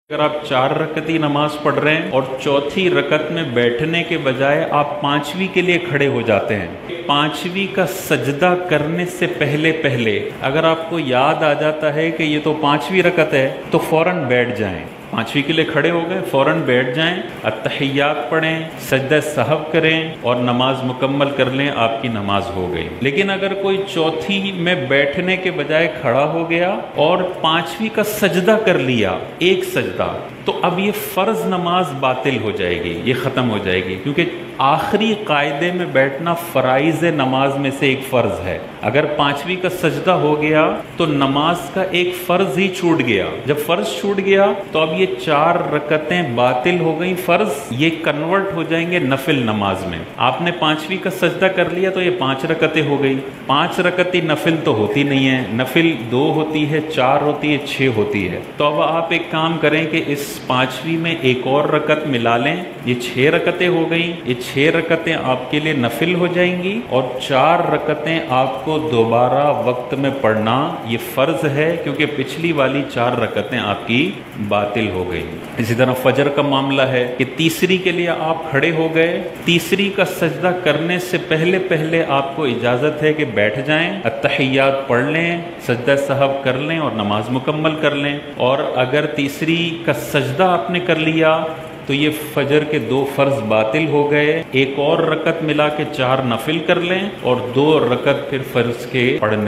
اگر آپ 4 رکعتی نماز پڑھ رہے ہیں اور چوتھی رکعت میں بیٹھنے کے بجائے آپ 5ویں کے لیے کھڑے ہو جاتے ہیں، 5ویں کا سجدہ کرنے سے پہلے اگر آپ کو یاد آ جاتا ہے کہ یہ تو 5ویں رکعت ہے تو فوراً بیٹھ جائیں۔ 5ویں کے لیے کھڑے ہو گئے، فوراً بیٹھ جائیں، اتحیات پڑھیں، سجدہ سہو کریں اور نماز مکمل کر لیں، آپ کی نماز ہو گئی۔ لیکن اگر کوئی چوتھی میں بیٹھنے کے بجائے کھڑا ہو گیا اور 5ویں کا سجدہ کر لیا، ایک سجدہ، تو اب یہ فرض نماز باطل ہو جائے گی، یہ ختم ہو جائے گی، کیونکہ آخری قاعدے میں بیٹھنا فرائض نماز میں سے ایک فرض ہے۔ اگر 5ویں کا سجدہ ہو گیا تو نماز کا ایک فرض ہی چھوٹ گیا۔ جب فرض چھوٹ گیا تو اب یہ 4 رکعتیں باطل ہو گئیں، فرض یہ کنورٹ ہو جائیں گے نفل نماز میں۔ آپ نے 5ویں کا سجدہ کر لیا تو یہ 5 رکعتیں ہو گئی۔ 5 رکعتی نفل تو ہوتی نہیں ہے، نفل 2 ہوتی ہے، 4 ہوتی ہے، 6 ہوتی ہے۔ تو اب آپ ایک کام کریں کہ اس 5ویں میں ایک اور رکعت ملا لیں، یہ 6 رکعتیں ہو گئیں، یہ 6 رکعتیں آپ کے لیے نفل ہو جائیں گی اور 4 رکعتیں آپ کو دوبارہ وقت میں پڑھنا یہ فرض ہے، کیونکہ پچھلی والی 4 رکعتیں آپ کی باطل ہو گئی۔ اسی طرح فجر کا معاملہ ہے کہ تیسری کے لیے آپ کھڑے ہو گئے، تیسری کا سجدہ کرنے سے پہلے آپ کو اجازت ہے کہ بیٹھ جائیں، اتحیات پڑھ لیں، سجدہ سہو کر لیں اور نماز مکمل کر لیں۔ اور اگر تیسری کا سجدہ آپ نے کر لیا تو یہ فجر کے 2 فرض باطل ہو گئے، ایک اور رکعت ملا کے 4 نفل کر لیں اور 2 رکعت پھر فرض کے پڑھنے